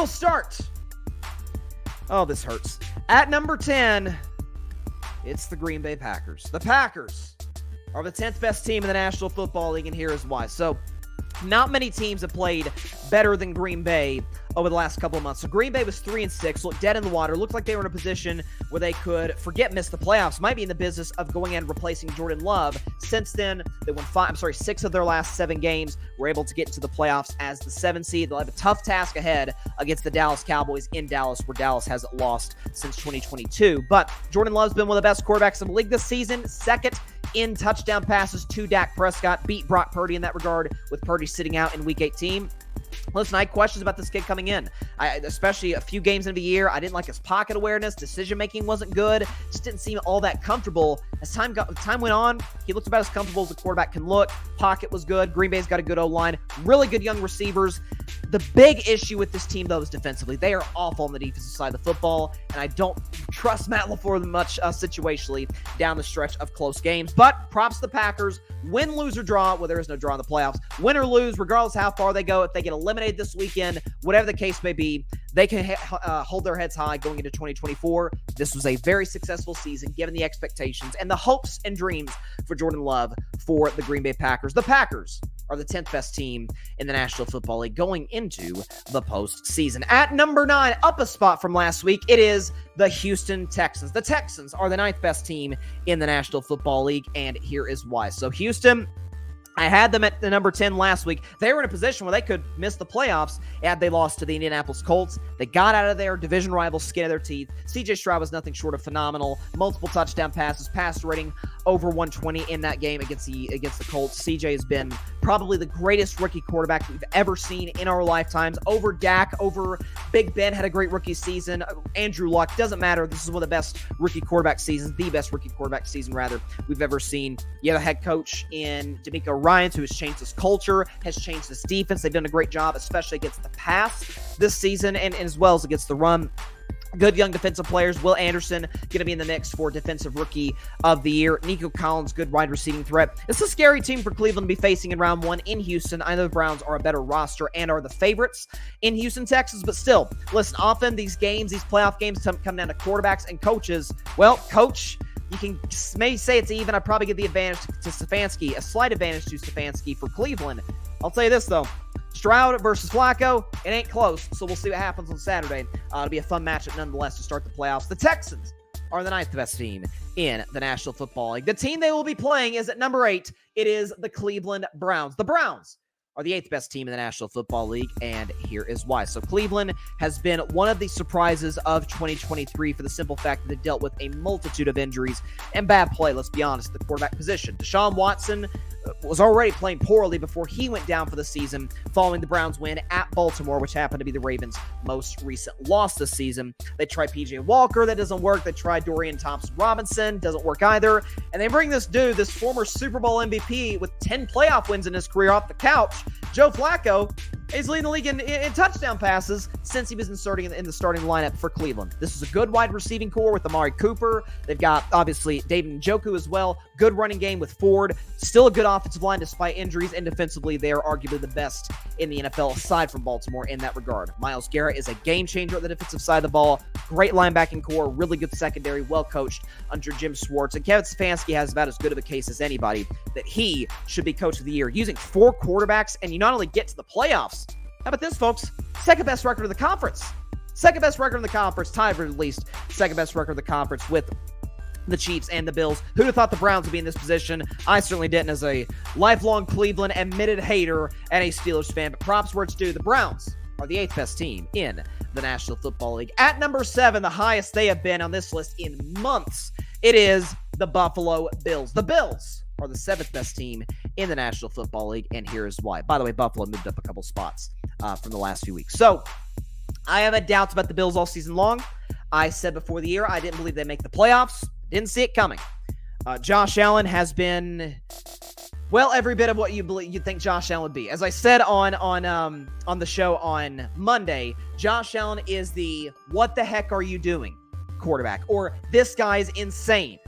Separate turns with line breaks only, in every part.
will start. Oh, this hurts. At number 10, it's the Green Bay Packers. The Packers are the 10th best team in the National Football League, and here is why. So, not many teams have played better than Green Bay over the last couple of months. So Green Bay was 3-6, looked dead in the water, looked like they were in a position where they could miss the playoffs, might be in the business of going and replacing Jordan Love. Since then, they won 6 of their last 7 games, were able to get into the playoffs as the 7 seed. They'll have a tough task ahead against the Dallas Cowboys in Dallas, where Dallas has lost since 2022. But Jordan Love's been one of the best quarterbacks in the league this season, second in touchdown passes to Dak Prescott, beat Brock Purdy in that regard, with Purdy sitting out in Week 18. Listen, I had questions about this kid coming in. Especially a few games into the year, I didn't like his pocket awareness. Decision-making wasn't good. Just didn't seem all that comfortable. As time went on, he looked about as comfortable as a quarterback can look. Pocket was good. Green Bay's got a good O-line. Really good young receivers. The big issue with this team, though, is defensively. They are awful on the defensive side of the football, and I don't trust Matt LaFleur much situationally down the stretch of close games. But props to the Packers. Win, lose, or draw. Well, there is no draw in the playoffs. Win or lose, regardless of how far they go, if they get eliminated this weekend, whatever the case may be, they can hold their heads high going into 2024. This was a very successful season, given the expectations and the hopes and dreams for Jordan Love for the Green Bay Packers. The Packers are the 10th best team in the National Football League going into the postseason. At number 9, up a spot from last week, it is the Houston Texans. The Texans are the 9th best team in the National Football League, and here is why. So Houston, I had them at the number 10 last week. They were in a position where they could miss the playoffs had they lost to the Indianapolis Colts. They got out of their division rival skin of their teeth. C.J. Stroud was nothing short of phenomenal. Multiple touchdown passes, passer rating over 120 in that game against the Colts. C.J. has been probably the greatest rookie quarterback we've ever seen in our lifetimes. Over Dak, over Big Ben, had a great rookie season. Andrew Luck, doesn't matter. This is one of the best rookie quarterback seasons, the best rookie quarterback season, rather, we've ever seen. You have a head coach in D'Amico Ryans, who has changed his culture, has changed his defense. They've done a great job, especially against the pass this season and as well as against the run. Good young defensive players. Will Anderson going to be in the mix for Defensive Rookie of the Year. Nico Collins, good wide receiving threat. It's a scary team for Cleveland to be facing in round 1 in Houston. I know the Browns are a better roster and are the favorites in Houston, Texas, but still, listen, often these playoff games come down to quarterbacks and coaches. Well, coach, you can maybe say it's even. I'd probably give the advantage to Stefanski, a slight advantage to Stefanski for Cleveland. I'll tell you this, though. Stroud versus Flacco, it ain't close, so we'll see what happens on Saturday. It'll be a fun matchup nonetheless to start the playoffs. The Texans are the 9th best team in the National Football League. The team they will be playing is at number 8. It is the Cleveland Browns. The Browns are the 8th best team in the National Football League, and here is why. So Cleveland has been one of the surprises of 2023 for the simple fact that they dealt with a multitude of injuries and bad play, let's be honest, at the quarterback position. Deshaun Watson was already playing poorly before he went down for the season following the Browns' win at Baltimore, which happened to be the Ravens' most recent loss this season. They tried P.J. Walker, that doesn't work. They tried Dorian Thompson-Robinson, doesn't work either. And they bring this dude, this former Super Bowl MVP with 10 playoff wins in his career off the couch, Joe Flacco. He's leading the league in touchdown passes since he was inserting in the starting lineup for Cleveland. This is a good wide receiving core with Amari Cooper. They've got, obviously, David Njoku as well. Good running game with Ford. Still a good offensive line despite injuries, and defensively, they are arguably the best in the NFL aside from Baltimore in that regard. Myles Garrett is a game changer at the defensive side of the ball. Great linebacking core, really good secondary, well coached under Jim Schwartz. And Kevin Stefanski has about as good of a case as anybody that he should be coach of the year. Using 4 quarterbacks, and you not only get to the playoffs, how about this, folks? Second best record of the conference. Second best record in the conference, tied for at least second best record of the conference with the Chiefs and the Bills. Who'd have thought the Browns would be in this position? I certainly didn't, as a lifelong Cleveland admitted hater and a Steelers fan, but props where it's due. The Browns are the 8th best team in the National Football League. At number 7, the highest they have been on this list in months, it is the Buffalo Bills. The Bills are the 7th best team in the National Football League, and here is why. By the way, Buffalo moved up a couple spots from the last few weeks. So, I have had doubts about the Bills all season long. I said before the year I didn't believe they'd make the playoffs. Didn't see it coming. Josh Allen has been, well, every bit of what you'd think Josh Allen would be. As I said on the show on Monday, Josh Allen is the "what the heck are you doing" quarterback, or "this guy's insane."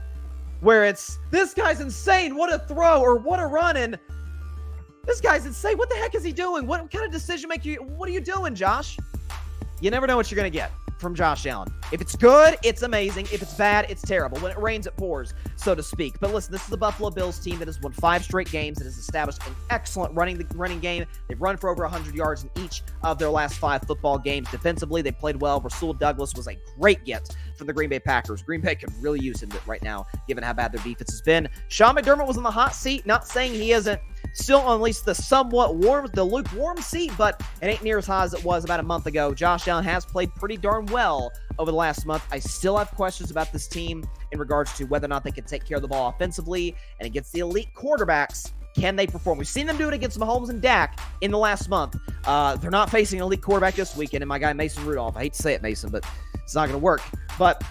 Where it's, this guy's insane, what a throw, or what a run, and this guy's insane, what the heck is he doing? What kind of decision making? What are you doing, Josh? You never know what you're going to get from Josh Allen. If it's good, it's amazing. If it's bad, it's terrible. When it rains, it pours, so to speak. But listen, this is the Buffalo Bills team that has won 5 straight games, that has established an excellent running game. They've run for over 100 yards in each of their last 5 football games. Defensively, they played well. Rasul Douglas was a great get from the Green Bay Packers. Green Bay could really use him right now, given how bad their defense has been. Sean McDermott was in the hot seat, not saying he isn't still on at least the lukewarm seat, but it ain't near as high as it was about a month ago. Josh Allen has played pretty darn well over the last month. I still have questions about this team in regards to whether or not they can take care of the ball offensively, and against the elite quarterbacks, can they perform? We've seen them do it against Mahomes and Dak in the last month. They're not facing an elite quarterback this weekend, and my guy Mason Rudolph, I hate to say it, Mason, but it's not going to work. But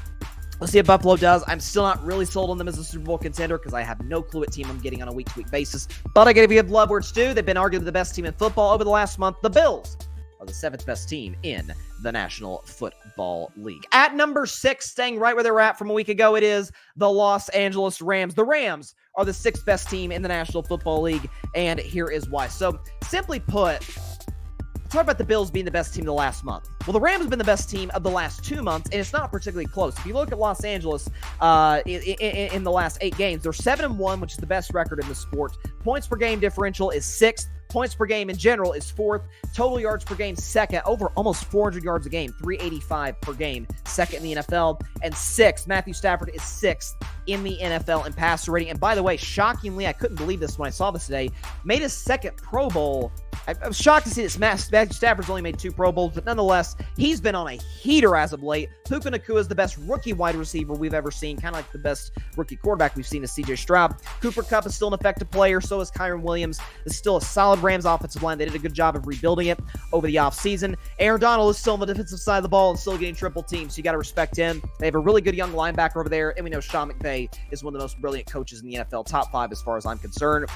let's see if Buffalo does. I'm still not really sold on them as a Super Bowl contender because I have no clue what team I'm getting on a week-to-week basis. But I got to give love where it's due. They've been arguably the best team in football over the last month. The Bills are the 7th best team in the National Football League. At number 6, staying right where they were at from a week ago, it is the Los Angeles Rams. The Rams are the 6th best team in the National Football League, and here is why. So, simply put, talk about the Bills being the best team the last month. Well, the Rams have been the best team of the last 2 months, and it's not particularly close. If you look at Los Angeles in the last 8 games, they're 7-1, which is the best record in the sport. Points per game differential is 6th. Points per game in general is 4th. Total yards per game, 2nd. Over almost 400 yards a game, 385 per game, 2nd in the NFL. And 6th, Matthew Stafford is 6th in the NFL in passer rating. And by the way, shockingly, I couldn't believe this when I saw this today, made his 2nd Pro Bowl. I was shocked to see this. Matthew Stafford's only made 2 Pro Bowls, but nonetheless, he's been on a heater as of late. Puka Nacua is the best rookie wide receiver we've ever seen, kind of like the best rookie quarterback we've seen is C.J. Stroud. Cooper Kupp is still an effective player. So is Kyron Williams. It's still a solid Rams offensive line. They did a good job of rebuilding it over the offseason. Aaron Donald is still on the defensive side of the ball and still getting triple teamed, so you got to respect him. They have a really good young linebacker over there, and we know Sean McVay is one of the most brilliant coaches in the NFL, top 5 as far as I'm concerned.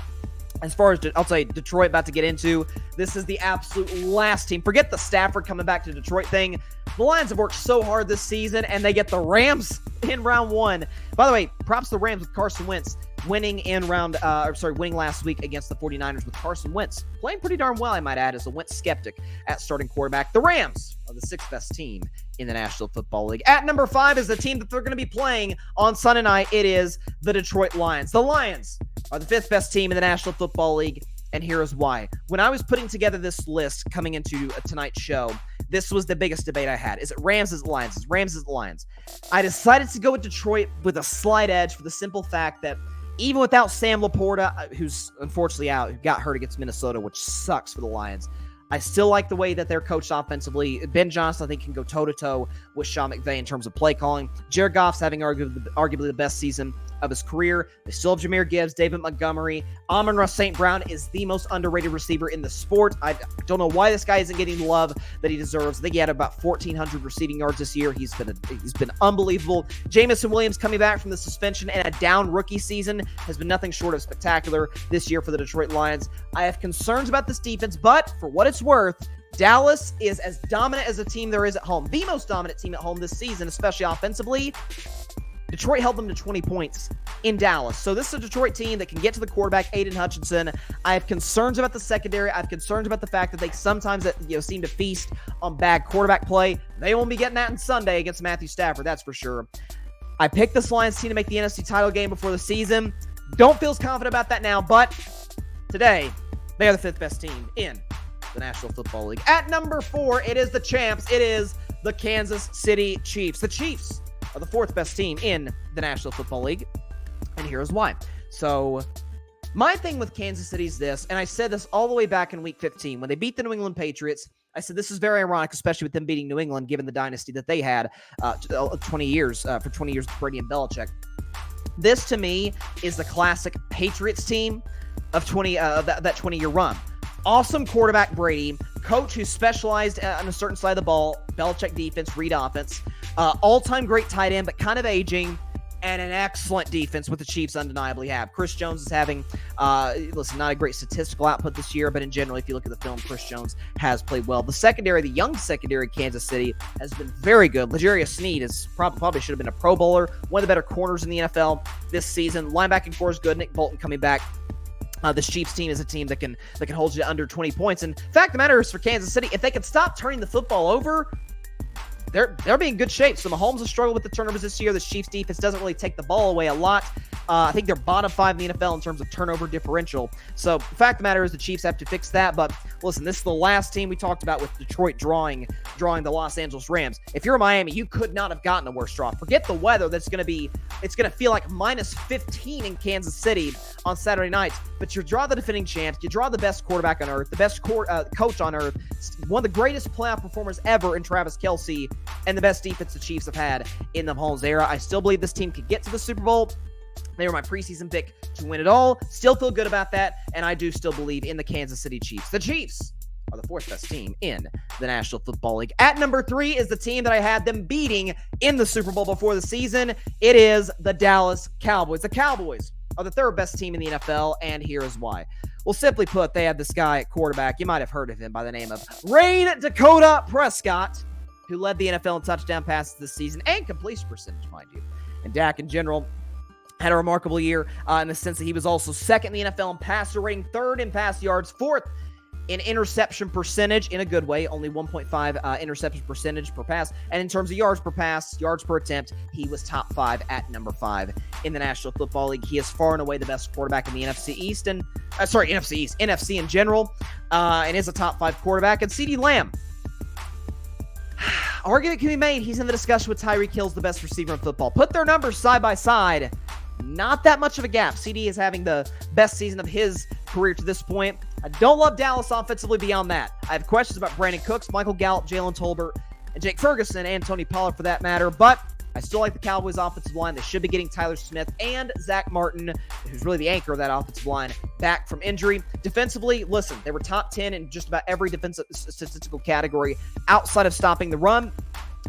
As far as, I'll tell you, Detroit about to get into, this is the absolute last team. Forget the Stafford coming back to Detroit thing. The Lions have worked so hard this season, and they get the Rams in round 1. By the way, props to the Rams with Carson Wentz winning last week against the 49ers with Carson Wentz. Playing pretty darn well, I might add, as a Wentz skeptic at starting quarterback. The Rams are the 6th best team in the National Football League. At number 5 is the team that they're going to be playing on Sunday night. It is the Detroit Lions. The Lions are the 5th best team in the National Football League, and here is why. When I was putting together this list coming into tonight's show, this was the biggest debate I had. Is it Rams, is it Lions? Is it Rams, is it Lions? I decided to go with Detroit with a slight edge for the simple fact that even without Sam Laporta, who's unfortunately out, who got hurt against Minnesota, which sucks for the Lions, I still like the way that they're coached offensively. Ben Johnson, I think, can go toe-to-toe with Sean McVay in terms of play calling. Jared Goff's having arguably the best season of his career. They still have Jahmyr Gibbs, David Montgomery. Amon-Ra St. Brown is the most underrated receiver in the sport. I don't know why this guy isn't getting the love that he deserves. I think he had about 1,400 receiving yards this year. He's been unbelievable. Jamison Williams coming back from the suspension and a down rookie season has been nothing short of spectacular this year for the Detroit Lions. I have concerns about this defense, but for what it's worth, Dallas is as dominant as a team there is at home. The most dominant team at home this season, especially offensively. Detroit held them to 20 points in Dallas. So this is a Detroit team that can get to the quarterback, Aiden Hutchinson. I have concerns about the secondary. I have concerns about the fact that they sometimes seem to feast on bad quarterback play. They won't be getting that on Sunday against Matthew Stafford, that's for sure. I picked this Lions team to make the NFC title game before the season. Don't feel as confident about that now, but today, they are the 5th best team in the National Football League. At number 4, it is the champs. It is the Kansas City Chiefs. The Chiefs are the 4th best team in the National Football League, and here's why. So, my thing with Kansas City is this, and I said this all the way back in Week 15, when they beat the New England Patriots. I said this is very ironic, especially with them beating New England, given the dynasty that they had 20 years with Brady and Belichick. This, to me, is the classic Patriots team of that 20-year run. Awesome quarterback Brady, coach who specialized on a certain side of the ball, Belichick defense, read offense, all-time great tight end, but kind of aging, and an excellent defense, what the Chiefs undeniably have. Chris Jones is having, not a great statistical output this year, but in general, if you look at the film, Chris Jones has played well. The secondary, the young secondary, Kansas City, has been very good. L'Jarius Sneed is probably should have been a Pro Bowler, one of the better corners in the NFL this season. Linebacking core is good. Nick Bolton coming back. This Chiefs team is a team that can hold you to under 20 points. And fact of the matter is, for Kansas City, if they can stop turning the football over, they're being in good shape. So Mahomes has struggled with the turnovers this year. The Chiefs defense doesn't really take the ball away a lot. I think they're bottom 5 in the NFL in terms of turnover differential. So the fact of the matter is the Chiefs have to fix that. But listen, this is the last team we talked about with Detroit drawing the Los Angeles Rams. If you're Miami, you could not have gotten a worse draw. Forget the weather. It's going to feel like minus 15 in Kansas City on Saturday nights. But you draw the defending champs. You draw the best quarterback on earth, the best coach on earth, one of the greatest playoff performers ever in Travis Kelce, and the best defense the Chiefs have had in the Mahomes era. I still believe this team could get to the Super Bowl. They were my preseason pick to win it all. Still feel good about that, and I do still believe in the Kansas City Chiefs. The Chiefs are the 4th best team in the National Football League. At number 3 is the team that I had them beating in the Super Bowl before the season. It is the Dallas Cowboys. The Cowboys are the 3rd best team in the NFL, and here is why. Well, simply put, they had this guy at quarterback. You might have heard of him by the name of Rain Dakota Prescott, who led the NFL in touchdown passes this season and completion percentage, mind you. And Dak, in general, had a remarkable year in the sense that he was also 2nd in the NFL in passer rating, 3rd in pass yards, 4th in interception percentage, in a good way, only 1.5 interception percentage per pass. And in terms of yards per pass, yards per attempt, he was top 5 at number 5 in the National Football League. He is far and away the best quarterback in the NFC East and, NFC in general, and is a top 5 quarterback. And CeeDee Lamb, argument can be made. He's in the discussion with Tyreek Hill's the best receiver in football. Put their numbers side by side. Not that much of a gap. CD is having the best season of his career to this point. I don't love Dallas offensively beyond that. I have questions about Brandon Cooks, Michael Gallup, Jalen Tolbert, and Jake Ferguson, and Tony Pollard for that matter. But I still like the Cowboys offensive line. They should be getting Tyler Smith and Zach Martin, who's really the anchor of that offensive line, back from injury. Defensively, listen, they were top 10 in just about every defensive statistical category outside of stopping the run.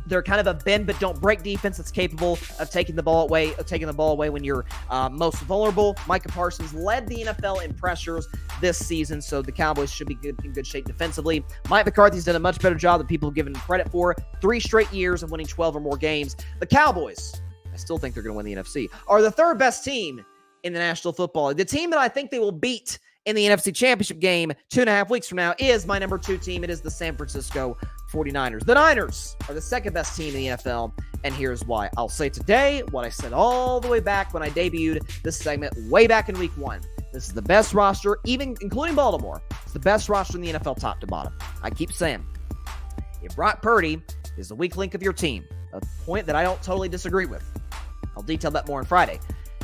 They're kind of a bend but don't break defense that's capable of taking the ball away when you're most vulnerable. Micah Parsons led the NFL in pressures this season, so the Cowboys should be in good shape defensively. Mike McCarthy's done a much better job than people have given him credit for. 3 straight years of winning 12 or more games. The Cowboys, I still think they're going to win the NFC, are the 3rd best team in the National Football League. The team that I think they will beat in the NFC Championship game 2.5 weeks from now is my number 2 team. It is the San Francisco 49ers. The Niners are the 2nd best team in the NFL, and here's why. I'll say today what I said all the way back when I debuted this segment way back in week 1. This is the best roster, even including Baltimore. It's the best roster in the NFL top to bottom. I keep saying, if Brock Purdy is the weak link of your team, a point that I don't totally disagree with. I'll detail that more on Friday.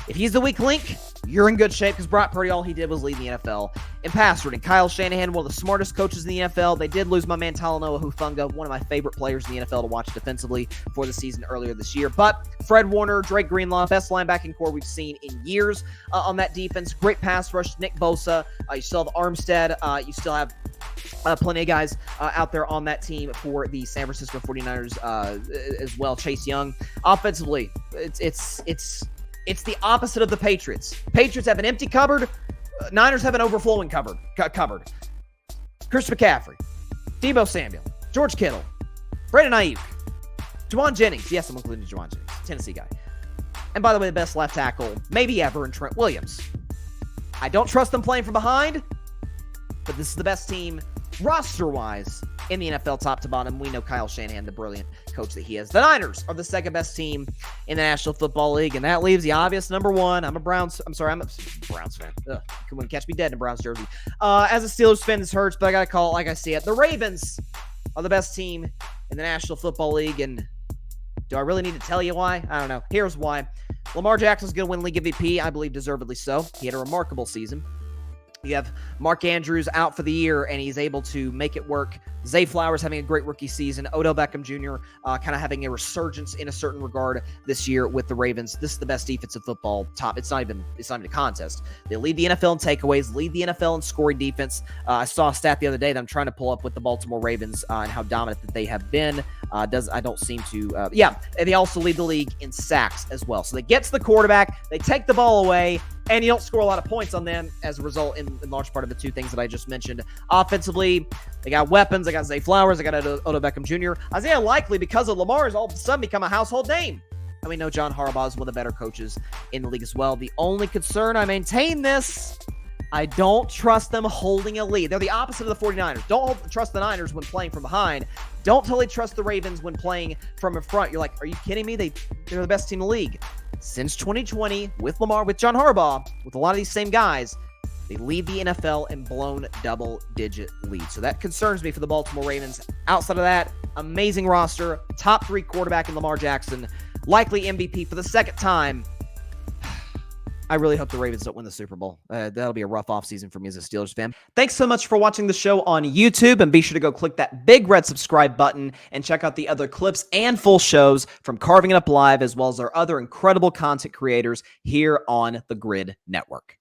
If he's the weak link, you're in good shape because Brock Purdy, all he did was lead the NFL in pass rating. Kyle Shanahan, one of the smartest coaches in the NFL. They did lose my man Talanoa Hufanga, one of my favorite players in the NFL to watch defensively for the season earlier this year. But Fred Warner, Drake Greenlaw, best linebacking core we've seen in years on that defense. Great pass rush, Nick Bosa. You still have Armstead. You still have plenty of guys out there on that team for the San Francisco 49ers as well. Chase Young. Offensively, it's the opposite of the Patriots. Patriots have an empty cupboard. Niners have an overflowing cupboard. Chris McCaffrey, Deebo Samuel, George Kittle, Brandon Ayuk, Juwan Jennings. Yes, I'm including Juwan Jennings, Tennessee guy. And by the way, the best left tackle maybe ever in Trent Williams. I don't trust them playing from behind, but this is the best team roster-wise in the NFL top to bottom. We know Kyle Shanahan, the brilliant coach that he is. The Niners are the 2nd best team in the National Football League, and that leaves the obvious number 1. I'm a Browns fan. Ugh, couldn't catch me dead in a Browns jersey. As a Steelers fan, this hurts, but I got to call it like I see it. The Ravens are the best team in the National Football League, and do I really need to tell you why? I don't know. Here's why. Lamar Jackson's going to win league MVP. I believe deservedly so. He had a remarkable season. You have Mark Andrews out for the year, and he's able to make it work. Zay Flowers having a great rookie season. Odell Beckham Jr. Kind of having a resurgence in a certain regard this year with the Ravens. This is the best defensive football top. It's not even a contest. They lead the NFL in takeaways, lead the NFL in scoring defense. I saw a stat the other day that I'm trying to pull up with the Baltimore Ravens and how dominant that they have been. And they also lead the league in sacks as well. So they get to the quarterback, they take the ball away, and you don't score a lot of points on them as a result in large part of the 2 things that I just mentioned. Offensively, they got weapons. They got Zay Flowers. They got Odell Beckham Jr. Isaiah Likely, because of Lamar, has all of a sudden become a household name. And we know John Harbaugh is one of the better coaches in the league as well. The only concern, I maintain this, I don't trust them holding a lead. They're the opposite of the 49ers. Don't trust the Niners when playing from behind. Don't totally trust the Ravens when playing from in front. You're like, are you kidding me? They're the best team in the league. Since 2020, with Lamar, with John Harbaugh, with a lot of these same guys, they lead the NFL in blown double-digit leads. So that concerns me for the Baltimore Ravens. Outside of that, amazing roster, top 3 quarterback in Lamar Jackson, likely MVP for the second time. I really hope the Ravens don't win the Super Bowl. That'll be a rough offseason for me as a Steelers fan. Thanks so much for watching the show on YouTube, and be sure to go click that big red subscribe button and check out the other clips and full shows from Carving It Up Live, as well as our other incredible content creators here on the Grid Network.